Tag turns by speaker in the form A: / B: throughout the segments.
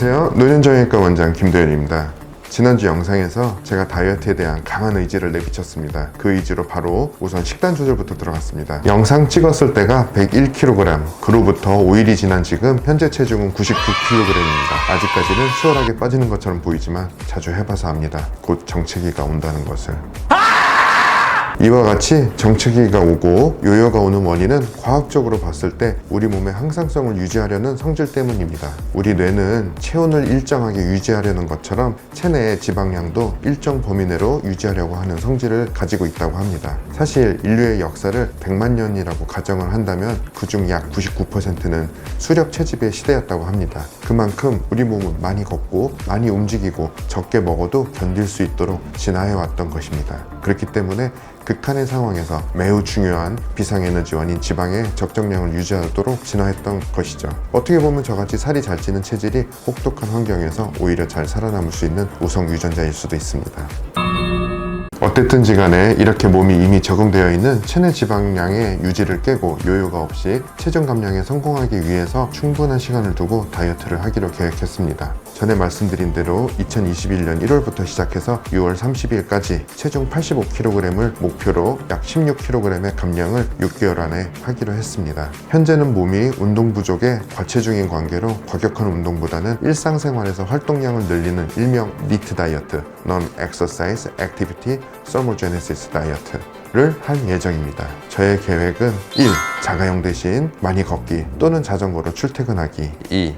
A: 안녕하세요. 노년정형외과 원장 김도현입니다. 지난주 영상에서 제가 다이어트에 대한 강한 의지를 내비쳤습니다. 그 의지로 바로 우선 식단 조절부터 들어갔습니다. 영상 찍었을 때가 101kg, 그로부터 5일이 지난 지금 현재 체중은 99kg입니다. 아직까지는 수월하게 빠지는 것처럼 보이지만 자주 해봐서 압니다. 곧 정체기가 온다는 것을. 이와 같이 정체기가 오고 요요가 오는 원인은 과학적으로 봤을 때 우리 몸의 항상성을 유지하려는 성질 때문입니다. 우리 뇌는 체온을 일정하게 유지하려는 것처럼 체내의 지방량도 일정 범위 내로 유지하려고 하는 성질을 가지고 있다고 합니다. 사실 인류의 역사를 100만 년이라고 가정을 한다면 그중 약 99%는 수렵 채집의 시대였다고 합니다. 그만큼 우리 몸은 많이 걷고 많이 움직이고 적게 먹어도 견딜 수 있도록 진화해왔던 것입니다. 그렇기 때문에 극한의 상황에서 매우 중요한 비상에너지원인 지방의 적정량을 유지하도록 진화했던 것이죠. 어떻게 보면 저같이 살이 잘 찌는 체질이 혹독한 환경에서 오히려 잘 살아남을 수 있는 우성 유전자일 수도 있습니다. 어쨌든지 간에 이렇게 몸이 이미 적응되어 있는 체내 지방량의 유지를 깨고 요요가 없이 체중 감량에 성공하기 위해서 충분한 시간을 두고 다이어트를 하기로 계획했습니다. 전에 말씀드린 대로 2021년 1월부터 시작해서 6월 30일까지 체중 85kg을 목표로 약 16kg의 감량을 6개월 안에 하기로 했습니다. 현재는 몸이 운동 부족에 과체중인 관계로 과격한 운동보다는 일상생활에서 활동량을 늘리는 일명 니트 다이어트, Non-Exercise Activity Thermogenesis 다이어트를 할 예정입니다. 저의 계획은 1. 자가용 대신 많이 걷기 또는 자전거로 출퇴근하기. 2.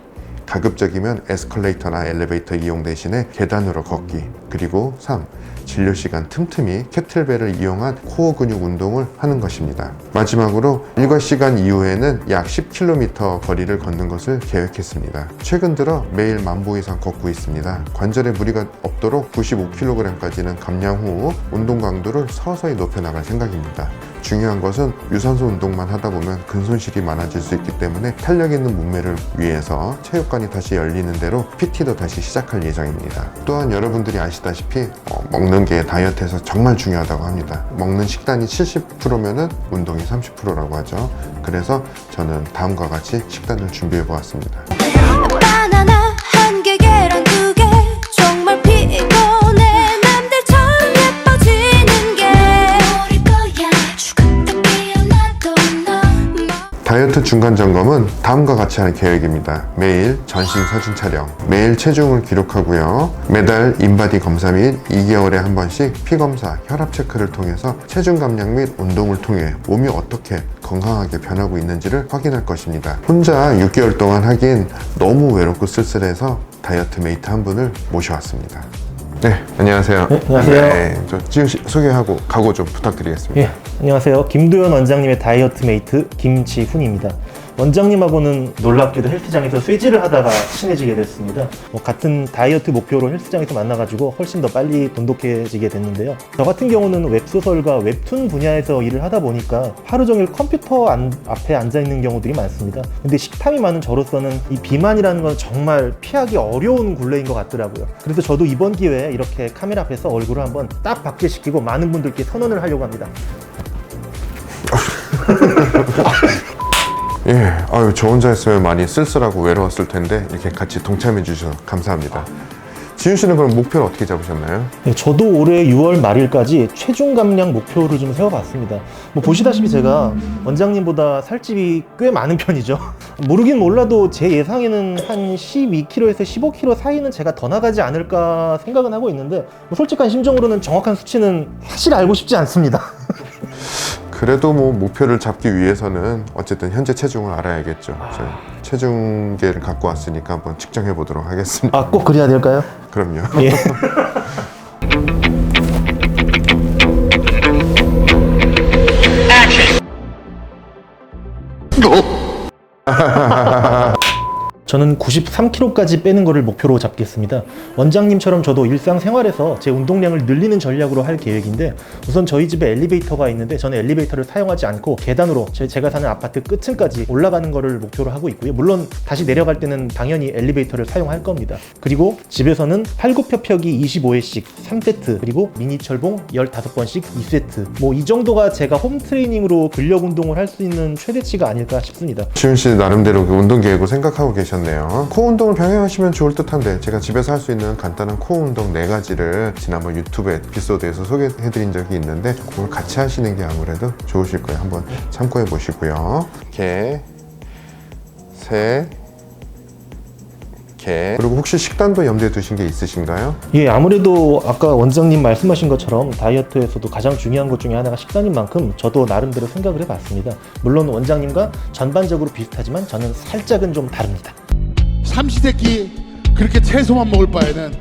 A: 가급적이면 에스컬레이터나 엘리베이터 이용 대신에 계단으로 걷기. 그리고 3. 진료시간 틈틈이 캐틀벨을 이용한 코어 근육 운동을 하는 것입니다. 마지막으로 일과 시간 이후에는 약 10km 거리를 걷는 것을 계획했습니다. 최근 들어 매일 10,000보 이상 걷고 있습니다. 관절에 무리가 없도록 95kg까지는 감량 후 운동 강도를 서서히 높여나갈 생각입니다. 중요한 것은 유산소 운동만 하다 보면 근손실이 많아질 수 있기 때문에 탄력 있는 몸매를 위해서 체육관이 다시 열리는 대로 PT도 다시 시작할 예정입니다. 또한 여러분들이 아시다시피 먹는 게 다이어트에서 정말 중요하다고 합니다. 먹는 식단이 70%면은 운동이 30%라고 하죠. 그래서 저는 다음과 같이 식단을 준비해 보았습니다.
B: 바나나 한 개, 계란 2개, 정말 피곤해. 남들처럼 예뻐지는 게 모를 거야. 죽었다 깨어나도 너.
A: 다이어트 중간 점검은 다음과 같이 할 계획입니다. 매일 전신 사진 촬영, 매일 체중을 기록하고요. 매달 인바디 검사 및 2개월에 한 번씩 피 검사, 혈압 체크를 통해서 체중 감량 및 운동을 통해 몸이 어떻게 건강하게 변하고 있는지를 확인할 것입니다. 혼자 6개월 동안 하긴 너무 외롭고 쓸쓸해서 다이어트 메이트 한 분을 모셔왔습니다. 네, 안녕하세요.
C: 네, 안녕하세요.
A: 네, 저 지훈 씨 소개하고 각오 좀 부탁드리겠습니다.
C: 예, 안녕하세요. 김도현 원장님의 다이어트 메이트 김지훈입니다. 원장님하고는 놀랍게도 헬스장에서 쇠질을 하다가 친해지게 됐습니다. 같은 다이어트 목표로 헬스장에서 만나가지고 훨씬 더 빨리 돈독해지게 됐는데요. 저 같은 경우는 웹소설과 웹툰 분야에서 일을 하다 보니까 하루 종일 컴퓨터 앞에 앉아있는 경우들이 많습니다. 근데 식탐이 많은 저로서는 이 비만이라는 건 정말 피하기 어려운 굴레인 것 같더라고요. 그래서 저도 이번 기회에 이렇게 카메라 앞에서 얼굴을 한번 딱 박제시키고 많은 분들께 선언을 하려고 합니다.
A: 예, 저 혼자 했으면 많이 쓸쓸하고 외로웠을 텐데 이렇게 같이 동참해 주셔서 감사합니다. 지훈 씨는 그럼 목표를 어떻게 잡으셨나요?
C: 네, 저도 올해 6월 말일까지 체중 감량 목표를 좀 세워봤습니다. 보시다시피 제가 원장님보다 살집이 꽤 많은 편이죠. 모르긴 몰라도 제 예상에는 한 12kg에서 15kg 사이는 제가 더 나가지 않을까 생각은 하고 있는데 솔직한 심정으로는 정확한 수치는 사실 알고 싶지 않습니다.
A: 그래도 뭐 목표를 잡기 위해서는 어쨌든 현재 체중을 알아야겠죠. 저희 체중계를 갖고 왔으니까 한번 측정해 보도록 하겠습니다.
C: 꼭 그래야 될까요?
A: 그럼요.
C: 예. 저는 93kg까지 빼는 것을 목표로 잡겠습니다. 원장님처럼 저도 일상생활에서 제 운동량을 늘리는 전략으로 할 계획인데 우선 저희 집에 엘리베이터가 있는데 저는 엘리베이터를 사용하지 않고 계단으로 제가 사는 아파트 끝층까지 올라가는 것을 목표로 하고 있고요. 물론 다시 내려갈 때는 당연히 엘리베이터를 사용할 겁니다. 그리고 집에서는 팔굽혀펴기 25회씩 3세트 그리고 미니 철봉 15번씩 2세트 이 정도가 제가 홈트레이닝으로 근력 운동을 할 수 있는 최대치가 아닐까 싶습니다.
A: 지훈 씨 나름대로 그 운동 계획을 생각하고 계셨는데 하셨네요. 코어 운동을 병행하시면 좋을 듯한데 제가 집에서 할 수 있는 간단한 코어 운동 4가지를 지난번 유튜브 에피소드에서 소개해드린 적이 있는데 그걸 같이 하시는 게 아무래도 좋으실 거예요. 한번 참고해 보시고요. 개, 새, 개. 그리고 혹시 식단도 염두에 두신 게 있으신가요?
C: 예, 아무래도 아까 원장님 말씀하신 것처럼 다이어트에서도 가장 중요한 것 중에 하나가 식단인 만큼 저도 나름대로 생각을 해봤습니다. 물론 원장님과 전반적으로 비슷하지만 저는 살짝은 좀 다릅니다.
D: 삼시세끼 그렇게 채소만 먹을 바에는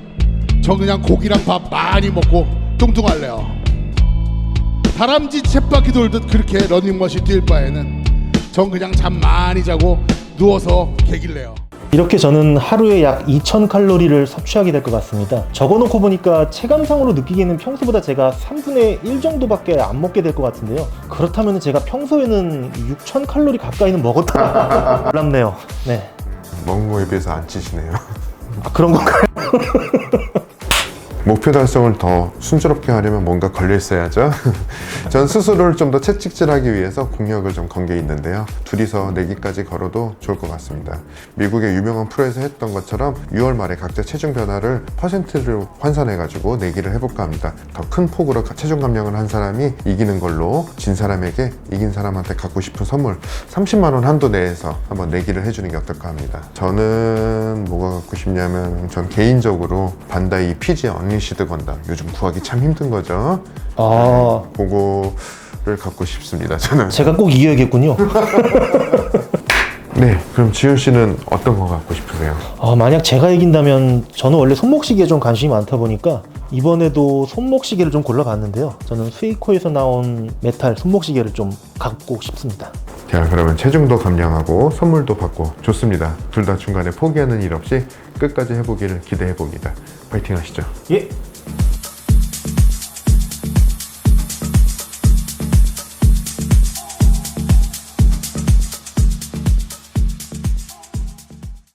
D: 저 그냥 고기랑 밥 많이 먹고 뚱뚱할래요. 다람쥐 쳇바퀴 돌듯 그렇게 러닝머신 뛸 바에는 전 그냥 잠 많이 자고 누워서 개길래요.
C: 이렇게 저는 하루에 약 2000칼로리를 섭취하게 될 것 같습니다. 적어놓고 보니까 체감상으로 느끼기에는 평소보다 제가 3분의 1 정도밖에 안 먹게 될 것 같은데요. 그렇다면 제가 평소에는 6000칼로리 가까이는 먹었다. 놀랍네요. 네.
A: 먹은 거에 비해서 안 찌시네요.
C: 아, 그런 건가요?
A: 목표 달성을 더 순조롭게 하려면 뭔가 걸려 있어야죠. 전 스스로를 좀 더 채찍질하기 위해서 공약을 좀 건 게 있는데요. 둘이서 내기까지 걸어도 좋을 것 같습니다. 미국의 유명한 프로에서 했던 것처럼 6월 말에 각자 체중 변화를 퍼센트로 환산해가지고 내기를 해볼까 합니다. 더 큰 폭으로 체중 감량을 한 사람이 이기는 걸로 진 사람에게 이긴 사람한테 갖고 싶은 선물 30만 원 한도 내에서 한번 내기를 해주는 게 어떨까 합니다. 저는 뭐가 갖고 싶냐면 전 개인적으로 반다이 피지 언리시드 건담 요즘 구하기 참 힘든 거죠.
C: 아,
A: 그거를 갖고 싶습니다. 저는.
C: 제가 꼭 이겨야겠군요.
A: 네, 그럼 지훈 씨는 어떤 거 갖고 싶으세요?
C: 만약 제가 이긴다면 저는 원래 손목시계에 좀 관심이 많다 보니까 이번에도 손목시계를 좀 골라봤는데요. 저는 스위코에서 나온 메탈 손목시계를 좀 갖고 싶습니다.
A: 자, 그러면 체중도 감량하고 선물도 받고 좋습니다. 둘 다 중간에 포기하는 일 없이 끝까지 해보기를 기대해 봅니다. 파이팅 하시죠.
C: 예.